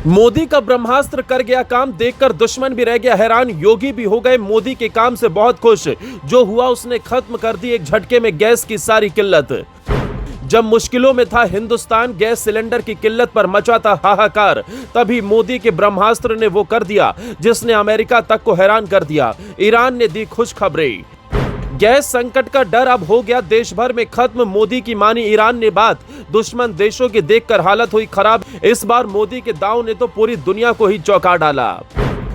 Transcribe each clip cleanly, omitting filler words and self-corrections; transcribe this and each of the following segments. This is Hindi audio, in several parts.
मोदी का ब्रह्मास्त्र कर गया काम, देखकर दुश्मन भी रह गया हैरान, योगी भी हो गए मोदी के काम से बहुत खुश। जो हुआ उसने खत्म कर दी एक झटके में गैस की सारी किल्लत। जब मुश्किलों में था हिंदुस्तान, गैस सिलेंडर की किल्लत पर मचा था हाहाकार, तभी मोदी के ब्रह्मास्त्र ने वो कर दिया जिसने अमेरिका तक को हैरान कर दिया। ईरान ने दी खुश खबरें। गैस संकट का डर अब हो गया देश भर में खत्म, मोदी की मानी ईरान ने बात। दुश्मन देशों की देखकर हालत हुई खराब, इस बार मोदी के दांव ने तो पूरी दुनिया को ही चौंका डाला।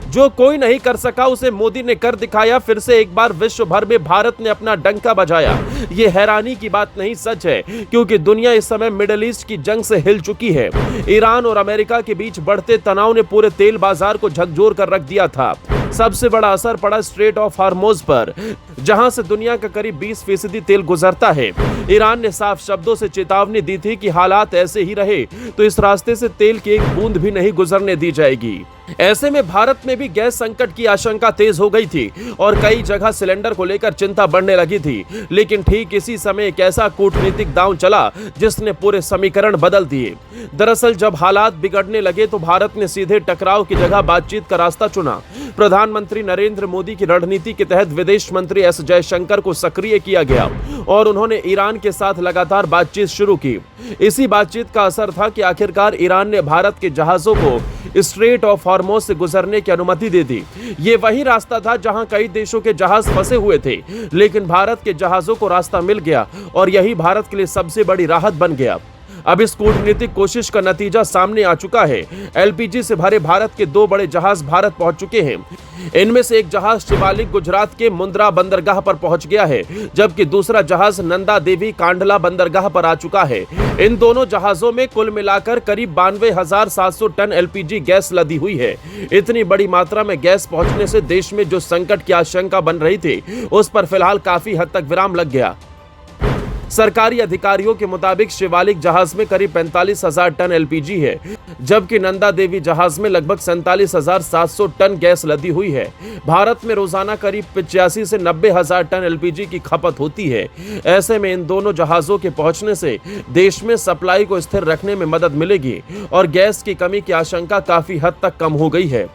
जो कोई नहीं कर सका उसे मोदी ने कर दिखाया, फिर से एक बार विश्व भर में भारत ने अपना डंका बजाया। ये हैरानी की बात नहीं, सच है, क्योंकि दुनिया इस समय मिडिल ईस्ट की जंग से हिल चुकी है। ईरान और अमेरिका के बीच बढ़ते तनाव ने पूरे तेल बाजार को झकझोर कर रख दिया था। सबसे बड़ा असर पड़ा स्ट्रेट ऑफ हार्मोज पर, जहां से दुनिया का करीब 20% तेल गुजरता है। ईरान ने साफ शब्दों से चेतावनी दी थी कि हालात ऐसे ही रहे तो इस रास्ते से तेल की एक बूंद भी नहीं गुजरने दी जाएगी। ऐसे में भारत में भी गैस संकट की आशंका तेज हो गई थी और कई जगह सिलेंडर को लेकर चिंता बढ़ने लगी थी। लेकिन ठीक इसी समय एक ऐसा कूटनीतिक दांव चला जिसने पूरे समीकरण बदल दिए। दरअसल जब हालात बिगड़ने लगे तो भारत ने सीधे टकराव की जगह बातचीत का रास्ता चुना। प्रधानमंत्री नरेंद्र मोदी की रणनीति के तहत विदेश मंत्री एस जयशंकर को सक्रिय किया गया और उन्होंने ईरान के साथ लगातार बातचीत शुरू की। इसी बातचीत का असर था कि आखिरकार ईरान ने भारत के जहाजों को स्ट्रेट ऑफ हार्मोज से गुजरने की अनुमति दे दी। ये वही रास्ता था जहां कई देशों के जहाज फंसे हुए थे, लेकिन भारत के जहाजों को रास्ता मिल गया और यही भारत के लिए सबसे बड़ी राहत बन गया। अब इस कूटनीतिक कोशिश का नतीजा सामने आ चुका है। एलपीजी से भरे भारत के 2 बड़े जहाज भारत पहुंच चुके हैं। इनमें से एक जहाज शिवालिक गुजरात के मुंद्रा बंदरगाह पर पहुंच गया है, जबकि दूसरा जहाज नंदा देवी कांडला बंदरगाह पर आ चुका है। इन दोनों जहाजों में कुल मिलाकर करीब 92,700 टन एलपीजी गैस लदी हुई है। इतनी बड़ी मात्रा में गैस पहुंचने से देश में जो संकट की आशंका बन रही थी उस पर फिलहाल काफी हद तक विराम लग गया। सरकारी अधिकारियों के मुताबिक शिवालिक जहाज में करीब 45,000 टन एलपीजी है, जबकि नंदा देवी जहाज में लगभग 47,700 टन गैस लदी हुई है। भारत में रोजाना करीब 85 से 90,000 टन एलपीजी की खपत होती है। ऐसे में इन दोनों जहाजों के पहुंचने से देश में सप्लाई को स्थिर रखने में मदद मिलेगी और गैस की कमी की आशंका काफी हद तक कम हो गई है।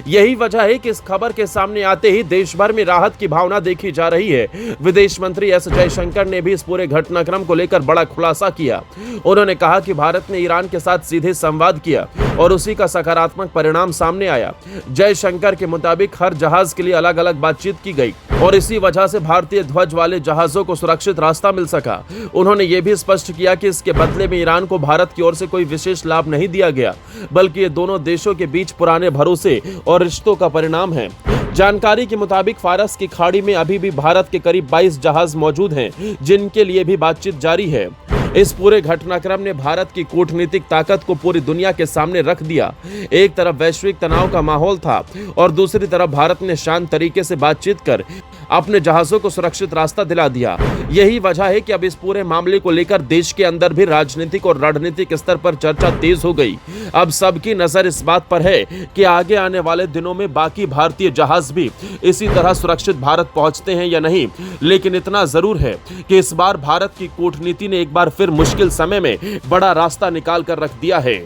यही वजह है कि इस खबर के सामने आते ही देश भर में राहत की भावना देखी जा रही है। विदेश मंत्री एस जयशंकर ने भी इस पूरे घटनाक्रम को लेकर बड़ा खुलासा किया। उन्होंने कहा कि भारत ने ईरान के साथ सीधे संवाद किया और उसी का सकारात्मक परिणाम सामने आया। जयशंकर के मुताबिक हर जहाज के लिए अलग अलग बातचीत की गई और इसी वजह से भारतीय ध्वज वाले जहाजों को सुरक्षित रास्ता मिल सका। उन्होंने ये भी स्पष्ट किया कि इसके बदले में ईरान को भारत की ओर से कोई विशेष लाभ नहीं दिया गया, बल्कि ये दोनों देशों के बीच पुराने भरोसे और रिश्तों का परिणाम है। जानकारी के मुताबिक फारस की खाड़ी में अभी भी भारत के करीब 22 जहाज मौजूद हैं, जिनके लिए भी बातचीत जारी है। इस पूरे घटनाक्रम ने भारत की कूटनीतिक ताकत को पूरी दुनिया के सामने रख दिया। एक तरफ वैश्विक तनाव का माहौल था और दूसरी तरफ भारत ने शांत तरीके से बातचीत कर अपने जहाजों को सुरक्षित रास्ता दिला दिया। यही वजह है कि अब इस पूरे मामले को लेकर देश के अंदर भी राजनीतिक और रणनीतिक स्तर पर चर्चा तेज हो गई। अब सबकी नजर इस बात पर है कि आगे आने वाले दिनों में बाकी भारतीय जहाज भी इसी तरह सुरक्षित भारत पहुंचते हैं या नहीं। लेकिन इतना जरूर है कि इस बार भारत की कूटनीति ने एक बार फिर मुश्किल समय में बड़ा रास्ता निकाल कर रख दिया है।